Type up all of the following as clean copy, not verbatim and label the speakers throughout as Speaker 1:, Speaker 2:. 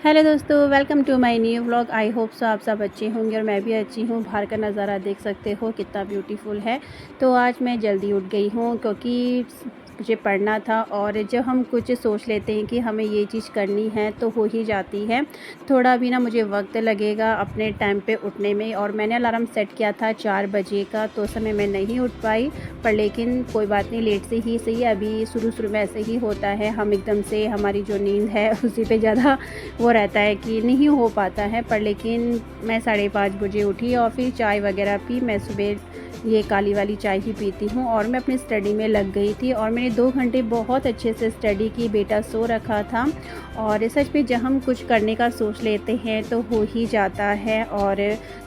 Speaker 1: Hello दोस्तों, welcome to my new vlog. I hope so आप सब अच्छे होंगे और मैं भी अच्छी हूँ। बाहर का नज़ारा देख सकते हो कितना ब्यूटीफुल है। तो आज मैं जल्दी उठ गई हूँ क्योंकि मुझे पढ़ना था, और जब हम कुछ सोच लेते हैं कि हमें ये चीज़ करनी है तो हो ही जाती है। थोड़ा भी ना मुझे वक्त लगेगा अपने टाइम पे उठने में, और मैंने अलार्म सेट किया था 4 बजे का, तो उस समय मैं नहीं उठ पाई। पर लेकिन कोई बात नहीं, लेट से ही सही। अभी शुरू में ऐसे ही होता है, हम एकदम से हमारी जो नींद है उसी पे ज़्यादा वो रहता है कि नहीं हो पाता है। पर लेकिन मैं 5:30 बजे उठी और फिर चाय वगैरह पी। मैं सुबह ये काली वाली चाय ही पीती हूँ, और मैं अपनी स्टडी में लग गई थी और मैंने 2 घंटे बहुत अच्छे से स्टडी की। बेटा सो रखा था, और सच में जब हम कुछ करने का सोच लेते हैं तो हो ही जाता है। और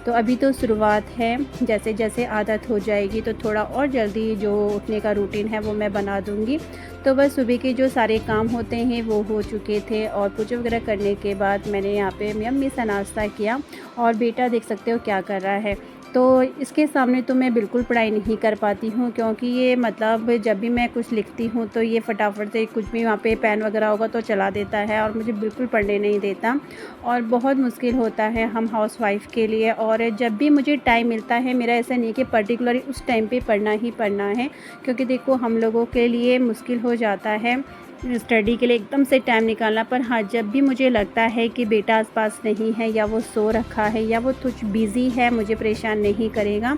Speaker 1: तो अभी तो शुरुआत है, जैसे जैसे आदत हो जाएगी तो थोड़ा और जल्दी जो उठने का रूटीन है वो मैं बना दूँगी। तो बस सुबह के जो सारे काम होते हैं वो हो चुके थे, और पूजा वगैरह करने के बाद मैंने यहाँ पे यम्मी सा नाश्ता किया। और बेटा देख सकते हो क्या कर रहा है। तो इसके सामने तो मैं बिल्कुल पढ़ाई नहीं कर पाती हूँ, क्योंकि ये मतलब जब भी मैं कुछ लिखती हूँ तो ये फटाफट से कुछ भी वहाँ पे पेन वगैरह होगा तो चला देता है, और मुझे बिल्कुल पढ़ने नहीं देता। और बहुत मुश्किल होता है हम हाउसवाइफ़ के लिए। और जब भी मुझे टाइम मिलता है, मेरा ऐसा नहीं कि पर्टिकुलरली उस टाइम पे पढ़ना ही पढ़ना है, क्योंकि देखो हम लोगों के लिए मुश्किल हो जाता है स्टडी के लिए एकदम से टाइम निकालना। पर हाँ, जब भी मुझे लगता है कि बेटा आस-पास नहीं है, या वो सो रखा है, या वो कुछ बिज़ी है, मुझे परेशान नहीं करेगा,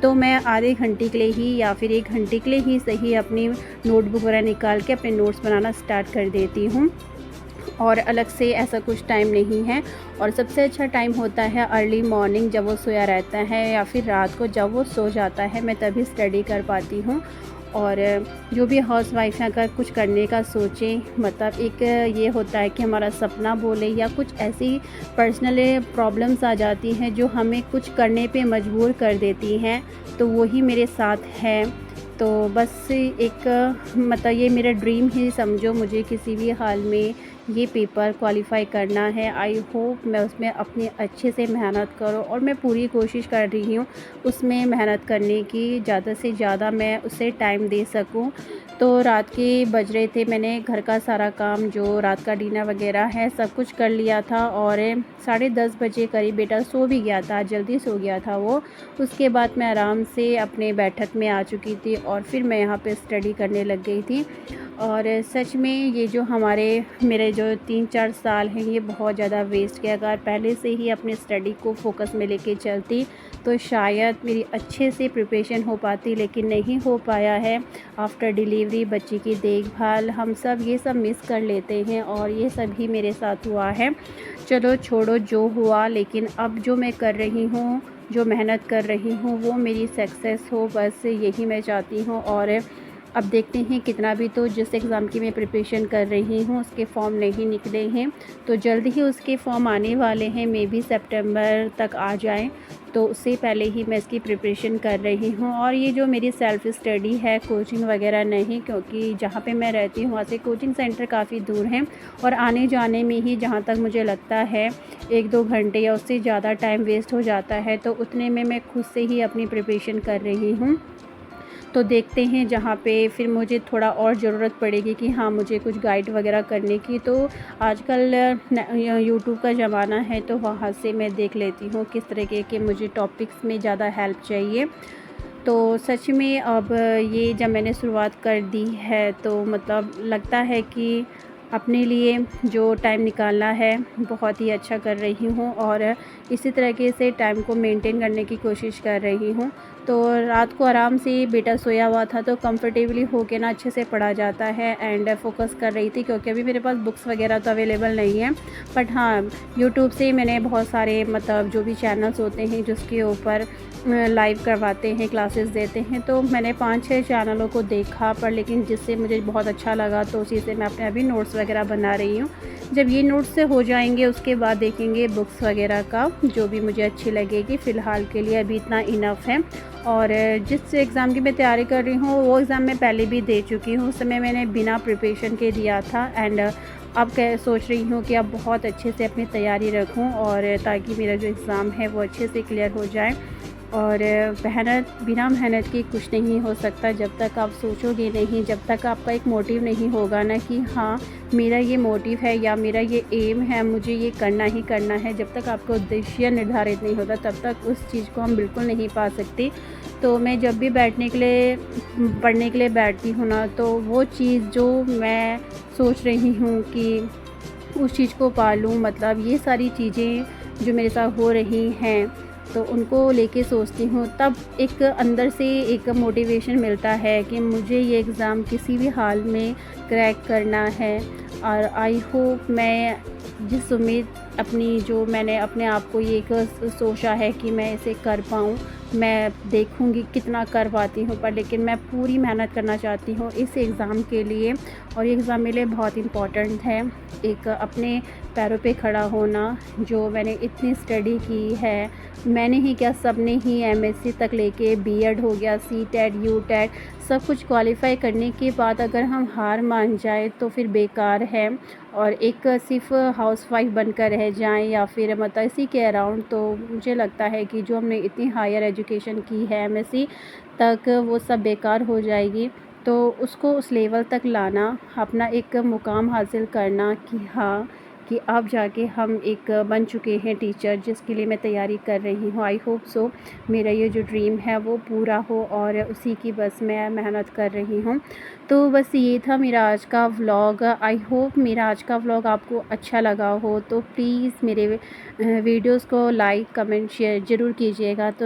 Speaker 1: तो मैं आधे घंटे के लिए ही या फिर 1 घंटे के लिए ही सही अपनी नोटबुक वगैरह निकाल के अपने नोट्स बनाना स्टार्ट कर देती हूँ। और अलग से ऐसा कुछ टाइम नहीं है। और सबसे अच्छा टाइम होता है अर्ली मॉर्निंग, जब वो सोया रहता है, या फिर रात को जब वो सो जाता है, मैं तभी स्टडी कर पाती हूँ। और जो भी हाउसवाइफ़ हैं अगर कुछ करने का सोचें, मतलब एक ये होता है कि हमारा सपना बोले, या कुछ ऐसी पर्सनल प्रॉब्लम्स आ जाती हैं जो हमें कुछ करने पे मजबूर कर देती हैं, तो वही मेरे साथ है। तो बस एक मतलब ये मेरा ड्रीम ही समझो, मुझे किसी भी हाल में ये पेपर क्वालिफ़ाई करना है। आई होप मैं उसमें अपनी अच्छे से मेहनत करूँ, और मैं पूरी कोशिश कर रही हूँ उसमें मेहनत करने की, ज़्यादा से ज़्यादा मैं उसे टाइम दे सकूँ। तो रात के बज रहे थे, मैंने घर का सारा काम जो रात का डिनर वगैरह है सब कुछ कर लिया था, और 10:30 बजे करीब बेटा सो भी गया था, जल्दी सो गया था वो। उसके बाद मैं आराम से अपने बैठक में आ चुकी थी, और फिर मैं यहाँ पे स्टडी करने लग गई थी। और सच में ये जो मेरे जो 3-4 साल हैं ये बहुत ज़्यादा वेस्ट गए। अगर पहले से ही अपनी स्टडी को फ़ोकस में लेके चलती तो शायद मेरी अच्छे से प्रिपरेशन हो पाती, लेकिन नहीं हो पाया है। आफ्टर डिलीवरी बच्चे की देखभाल हम सब ये सब मिस कर लेते हैं, और ये सब ही मेरे साथ हुआ है। चलो छोड़ो जो हुआ, लेकिन अब जो मैं कर रही हूँ, जो मेहनत कर रही हूँ, वो मेरी सक्सेस हो, बस यही मैं चाहती हूँ। और अब देखते हैं कितना भी, तो जिस एग्ज़ाम की मैं प्रिपरेशन कर रही हूँ उसके फ़ॉर्म नहीं निकले हैं, तो जल्द ही उसके फ़ॉर्म आने वाले हैं, मे बी सितंबर तक आ जाएँ। तो उससे पहले ही मैं इसकी प्रिपरेशन कर रही हूँ। और ये जो मेरी सेल्फ़ स्टडी है, कोचिंग वगैरह नहीं, क्योंकि जहाँ पे मैं रहती हूँ वहाँ से कोचिंग सेंटर काफ़ी दूर हैं, और आने जाने में ही जहाँ तक मुझे लगता है 1-2 घंटे या उससे ज़्यादा टाइम वेस्ट हो जाता है। तो उतने में मैं खुद से ही अपनी प्रिपरेशन कर रही हूँ। तो देखते हैं जहाँ पे फिर मुझे थोड़ा और ज़रूरत पड़ेगी कि हाँ, मुझे कुछ गाइड वगैरह करने की, तो आजकल यूट्यूब का ज़माना है, तो वहाँ से मैं देख लेती हूँ किस तरीके के मुझे टॉपिक्स में ज़्यादा हेल्प चाहिए। तो सच में अब ये जब मैंने शुरुआत कर दी है तो मतलब लगता है कि अपने लिए जो टाइम निकालना है बहुत ही अच्छा कर रही हूँ, और इसी तरीके से टाइम को मेंटेन करने की कोशिश कर रही हूँ। तो रात को आराम से बेटा सोया हुआ था तो कंफर्टेबली होके ना अच्छे से पढ़ा जाता है, एंड फोकस कर रही थी, क्योंकि अभी मेरे पास बुक्स वगैरह तो अवेलेबल नहीं है। बट हाँ, यूट्यूब से मैंने बहुत सारे मतलब जो भी चैनल्स होते हैं जिसके ऊपर लाइव करवाते हैं, क्लासेस देते हैं, तो मैंने 5-6 चैनलों को देखा, पर लेकिन जिससे मुझे बहुत अच्छा लगा तो उसी से मैं अपने अभी नोट्स वगैरह बना रही हूँ। जब ये नोट्स से हो जाएंगे उसके बाद देखेंगे बुक्स वगैरह का, जो भी मुझे अच्छी लगेगी। फ़िलहाल के लिए अभी इतना इनफ है। और जिस एग्ज़ाम की मैं तैयारी कर रही हूँ वो एग्ज़ाम मैं पहले भी दे चुकी हूँ, उस समय मैंने बिना प्रिपरेशन के दिया था। एंड अब सोच रही हूँ कि अब बहुत अच्छे से अपनी तैयारी रखूँ, और ताकि मेरा जो एग्ज़ाम है वो अच्छे से क्लियर हो जाए। और मेहनत, बिना मेहनत के कुछ नहीं हो सकता। जब तक आप सोचोगे नहीं, जब तक आपका एक मोटिव नहीं होगा ना कि हाँ मेरा ये मोटिव है या मेरा ये एम है, मुझे ये करना ही करना है, जब तक आपका उद्देश्य निर्धारित नहीं होता तब तक उस चीज़ को हम बिल्कुल नहीं पा सकते। तो मैं जब भी बैठने के लिए, पढ़ने के लिए बैठती हूँ ना, तो वो चीज़ जो मैं सोच रही हूँ कि उस चीज़ को पालूँ, मतलब ये सारी चीज़ें जो मेरे साथ हो रही हैं तो उनको लेके सोचती हूँ, तब एक अंदर से एक मोटिवेशन मिलता है कि मुझे ये एग्ज़ाम किसी भी हाल में क्रैक करना है। और आई होप मैं जिस उम्मीद अपनी, जो मैंने अपने आप को ये एक सोचा है कि मैं इसे कर पाऊँ, मैं देखूँगी कितना कर पाती हूँ, पर लेकिन मैं पूरी मेहनत करना चाहती हूँ इस एग्ज़ाम के लिए। और ये एग्ज़ाम मेरे लिए बहुत इम्पॉर्टेंट है, एक अपने पैरों पे खड़ा होना। जो मैंने इतनी स्टडी की है, मैंने ही क्या, सबने ही एमएससी तक लेके बीएड हो गया, सीटेट, यूटेट सब कुछ क्वालिफ़ाई करने के बाद अगर हम हार मान जाए तो फिर बेकार है। और एक सिर्फ़ हाउसवाइफ़ बनकर रह जाएँ या फिर मतलब इसी के अराउंड, तो मुझे लगता है कि जो हमने इतनी हायर एजुकेशन की है एमएससी तक, वो सब बेकार हो जाएगी। तो उसको उस लेवल तक लाना, अपना एक मुकाम हासिल करना कि हाँ, कि अब जाके हम एक बन चुके हैं टीचर, जिसके लिए मैं तैयारी कर रही हूँ। आई होप सो मेरा ये जो ड्रीम है वो पूरा हो और उसी की बस मैं मेहनत कर रही हूँ। तो बस ये था मेरा आज का व्लॉग। आई होप मेरा आज का व्लॉग आपको अच्छा लगा हो, तो प्लीज़ मेरे वीडियोज़ को लाइक, कमेंट, शेयर ज़रूर कीजिएगा। तो